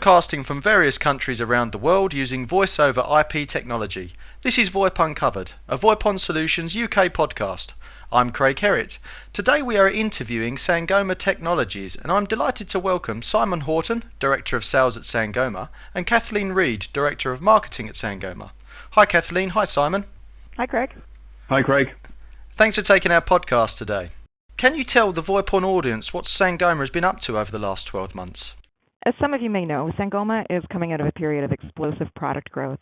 broadcasting from various countries around the world using voice over IP technology. This is VoIP Uncovered, a VoIPon Solutions UK podcast. I'm Craig Herrett. Today we are interviewing Sangoma Technologies, and I'm delighted to welcome Simon Horton, Director of Sales at Sangoma, and Kathleen Read, Director of Marketing at Sangoma. Hi Kathleen, hi Simon. Hi Craig. Hi Craig. Thanks for taking our podcast today. Can you tell the VoIPon audience what Sangoma has been up to over the last 12 months? As some of you may know, Sangoma is coming out of a period of explosive product growth.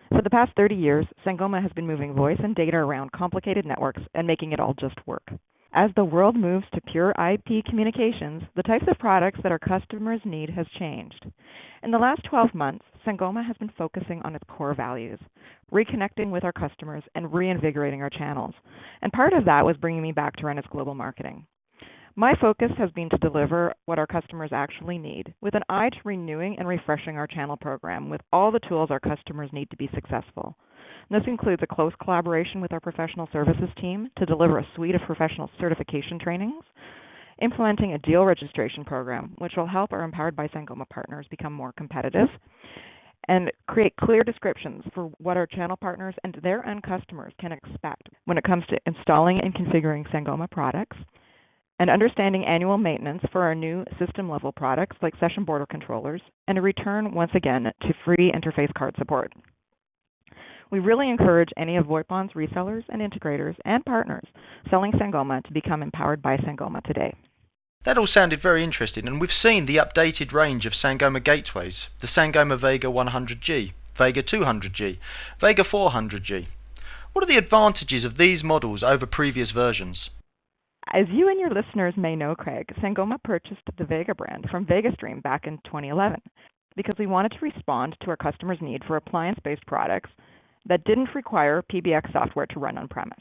For the past 30 years, Sangoma has been moving voice and data around complicated networks and making it all just work. As the world moves to pure IP communications, the types of products that our customers need has changed. In the last 12 months, Sangoma has been focusing on its core values, reconnecting with our customers and reinvigorating our channels. And part of that was bringing me back to run its global marketing. My focus has been to deliver what our customers actually need, with an eye to renewing and refreshing our channel program with all the tools our customers need to be successful. And this includes a close collaboration with our professional services team to deliver a suite of professional certification trainings, implementing a deal registration program, which will help our Empowered by Sangoma partners become more competitive, and create clear descriptions for what our channel partners and their end customers can expect when it comes to installing and configuring Sangoma products, and understanding annual maintenance for our new system-level products like session border controllers, and a return once again to free interface card support. We really encourage any of VoIPon's resellers and integrators and partners selling Sangoma to become empowered by Sangoma today. That all sounded very interesting, and we've seen the updated range of Sangoma Gateways, the Sangoma Vega 100G, Vega 200G, Vega 400G. What are the advantages of these models over previous versions? As you and your listeners may know, Craig, Sangoma purchased the Vega brand from VegaStream back in 2011 because we wanted to respond to our customers' need for appliance-based products that didn't require PBX software to run on-premise.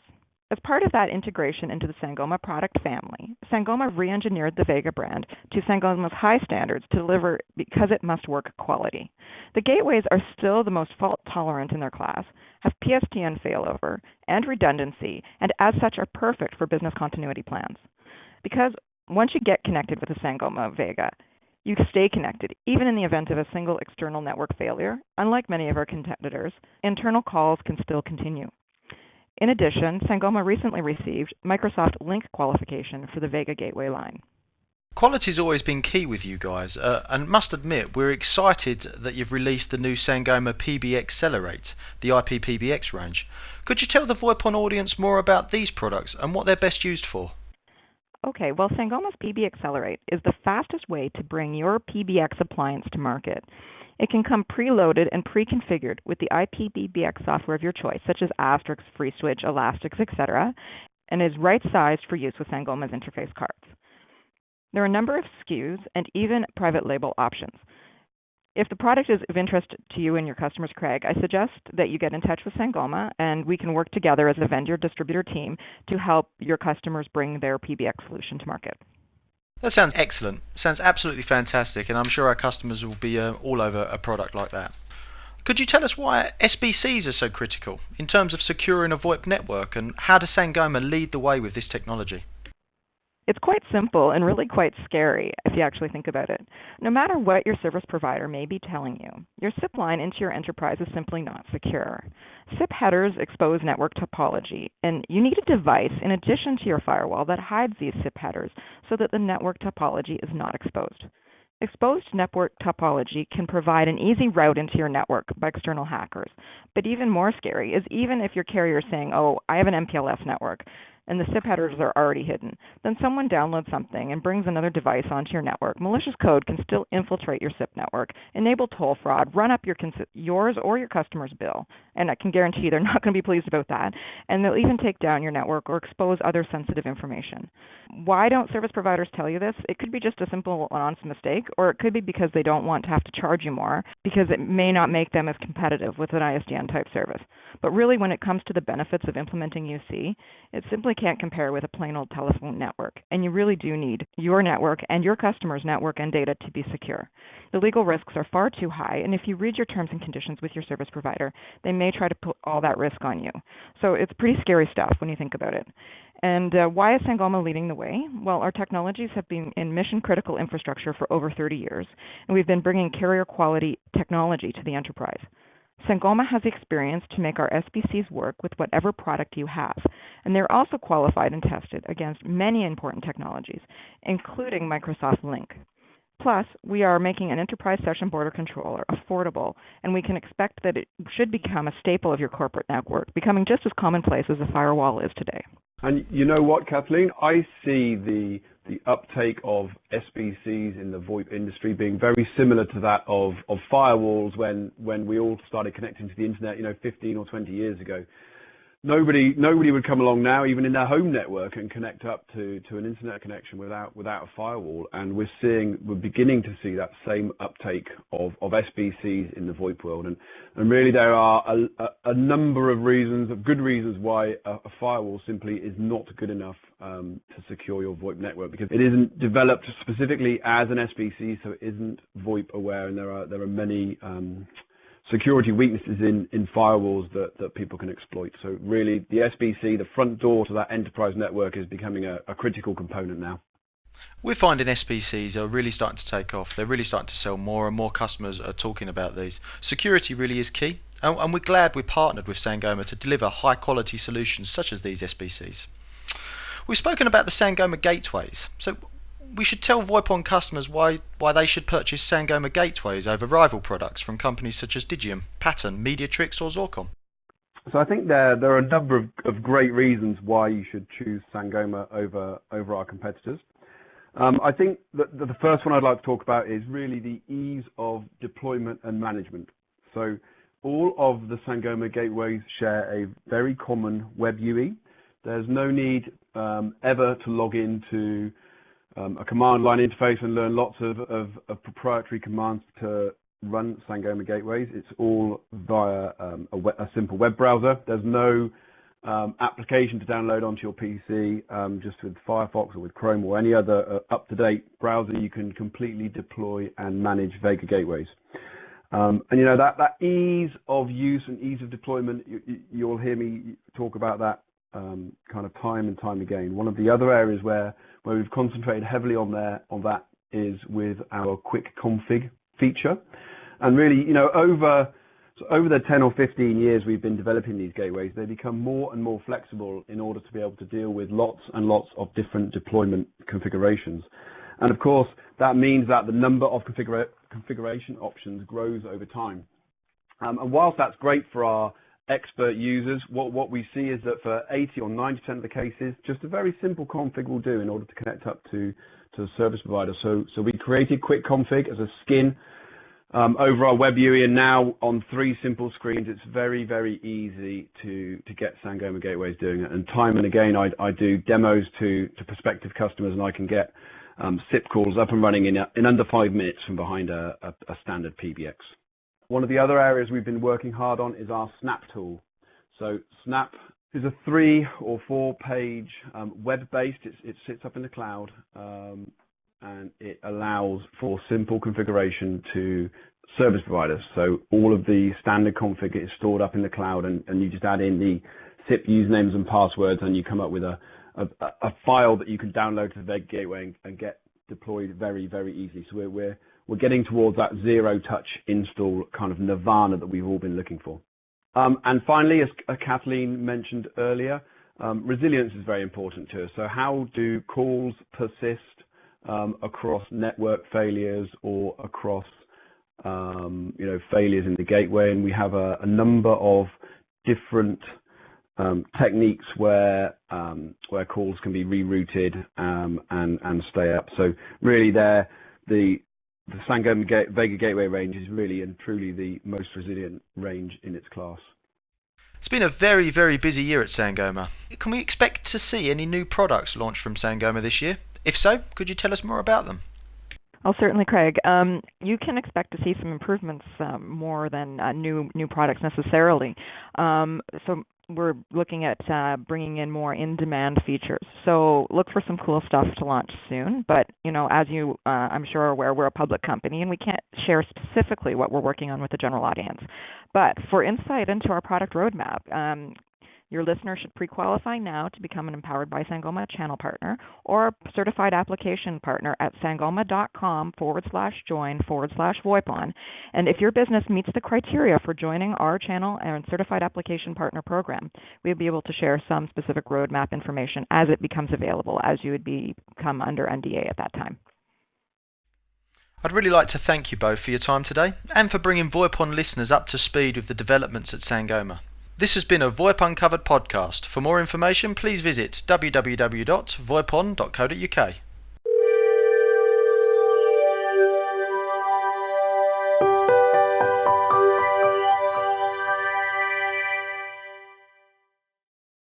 As part of that integration into the Sangoma product family, Sangoma re-engineered the Vega brand to Sangoma's high standards to deliver because it must work quality. The gateways are still the most fault-tolerant in their class, have PSTN failover and redundancy, and as such are perfect for business continuity plans. Because once you get connected with the Sangoma Vega, you stay connected, even in the event of a single external network failure. Unlike many of our competitors, internal calls can still continue. In addition, Sangoma recently received Microsoft Link qualification for the Vega Gateway line. Quality's always been key with you guys, and must admit we're excited that you've released the new Sangoma PBXcelerate, the IP PBX range. Could you tell the VoIPon audience more about these products and what they're best used for? Okay, well, Sangoma's PBXcelerate is the fastest way to bring your PBX appliance to market. It can come preloaded and pre-configured with the IP PBX software of your choice, such as Asterisk, FreeSwitch, Elastics, etc., and is right-sized for use with Sangoma's interface cards. There are a number of SKUs and even private label options. If the product is of interest to you and your customers, Craig, I suggest that you get in touch with Sangoma and we can work together as a vendor-distributor team to help your customers bring their PBX solution to market. That sounds excellent. Sounds absolutely fantastic, and I'm sure our customers will be all over a product like that. Could you tell us why SBCs are so critical in terms of securing a VoIP network, and how does Sangoma lead the way with this technology? It's quite simple and really quite scary if you actually think about it. No matter what your service provider may be telling you, your SIP line into your enterprise is simply not secure. SIP headers expose network topology, and you need a device in addition to your firewall that hides these SIP headers so that the network topology is not exposed. Exposed network topology can provide an easy route into your network by external hackers. But even more scary is even if your carrier is saying, oh, I have an MPLS network, and the SIP headers are already hidden, then someone downloads something and brings another device onto your network. Malicious code can still infiltrate your SIP network, enable toll fraud, run up yours or your customer's bill, and I can guarantee they're not going to be pleased about that, and they'll even take down your network or expose other sensitive information. Why don't service providers tell you this? It could be just a simple honest mistake, or it could be because they don't want to have to charge you more, because it may not make them as competitive with an ISDN type service. But really, when it comes to the benefits of implementing UC, it's simply really can't compare with a plain old telephone network, and you really do need your network and your customer's network and data to be secure. The legal risks are far too high, and if you read your terms and conditions with your service provider, they may try to put all that risk on you. So it's pretty scary stuff when you think about it. And why is Sangoma leading the way? Well, our technologies have been in mission-critical infrastructure for over 30 years, and we've been bringing carrier-quality technology to the enterprise. Sangoma has the experience to make our SBCs work with whatever product you have, and they're also qualified and tested against many important technologies, including Microsoft Lync. Plus, we are making an enterprise session border controller affordable, and we can expect that it should become a staple of your corporate network, becoming just as commonplace as a firewall is today. And you know what, Kathleen? I see the uptake of SBCs in the VoIP industry being very similar to that of firewalls when we all started connecting to the internet, 15 or 20 years ago. Nobody would come along now, even in their home network, and connect up to an internet connection without a firewall. And we're beginning to see that same uptake of SBCs in the VoIP world. And really, there are a number of good reasons why a firewall simply is not good enough to secure your VoIP network, because it isn't developed specifically as an SBC, so it isn't VoIP aware, and there are many security weaknesses in firewalls that people can exploit. So really, the SBC, the front door to that enterprise network, is becoming a critical component now. We're finding SBCs are really starting to take off. They're really starting to sell more, and more customers are talking about these. Security really is key, and we're glad we're partnered with Sangoma to deliver high quality solutions such as these SBCs. We've spoken about the Sangoma Gateways. So we should tell VoIPon customers why they should purchase Sangoma Gateways over rival products from companies such as Digium, Pattern, Mediatrix or Zorcom. So I think there are a number of great reasons why you should choose Sangoma over our competitors. I think that the first one I'd like to talk about is really the ease of deployment and management. So all of the Sangoma Gateways share a very common web UI. There's no need ever to log into a command line interface and learn lots of proprietary commands to run Sangoma Gateways. It's all via a simple web browser. There's no application to download onto your PC. Just with Firefox or with Chrome or any other up-to-date browser, you can completely deploy and manage Vega Gateways. And that ease of use and ease of deployment, you'll hear me talk about that kind of time and time again. One of the other areas where we've concentrated heavily on that is with our quick config feature. And really, over the 10 or 15 years we've been developing these gateways, they become more and more flexible in order to be able to deal with lots and lots of different deployment configurations. And of course, that means that the number of configuration options grows over time. And whilst that's great for our expert users, what we see is that for 80 or 90% of the cases, just a very simple config will do in order to connect up to the service provider. So we created quick config as a skin over our web UI, and now on 3 simple screens, it's very, very easy to get Sangoma Gateways doing it. And time and again, I do demos to prospective customers, and I can get SIP calls up and running in under 5 minutes from behind a standard PBX. One of the other areas we've been working hard on is our Snap tool. So Snap is a 3 or 4 page web-based. It sits up in the cloud, and it allows for simple configuration to service providers. So all of the standard config is stored up in the cloud, and you just add in the SIP usernames and passwords, and you come up with a file that you can download to the Vega Gateway and get deployed very, very easily. So we're getting towards that zero-touch install kind of nirvana that we've all been looking for. And finally, as Kathleen mentioned earlier, resilience is very important to us. So how do calls persist across network failures or across failures in the gateway? And we have a number of different techniques where calls can be rerouted and stay up. So really, the Sangoma Vega Gateway range is really and truly the most resilient range in its class. It's been a very, very busy year at Sangoma. Can we expect to see any new products launched from Sangoma this year? If so, could you tell us more about them? Oh, certainly, Craig. You can expect to see some improvements more than new products necessarily. So we're looking at bringing in more in-demand features. So look for some cool stuff to launch soon. But as you, I'm sure, are aware, we're a public company, and we can't share specifically what we're working on with the general audience. But for insight into our product roadmap, your listener should pre-qualify now to become an Empowered by Sangoma channel partner or certified application partner at sangoma.com/join/VoIPon. And if your business meets the criteria for joining our channel and certified application partner program, we'll be able to share some specific roadmap information as it becomes available, as you would become under NDA at that time. I'd really like to thank you both for your time today and for bringing VoIPon listeners up to speed with the developments at Sangoma. This has been a VoIP Uncovered podcast. For more information, please visit www.voipon.co.uk.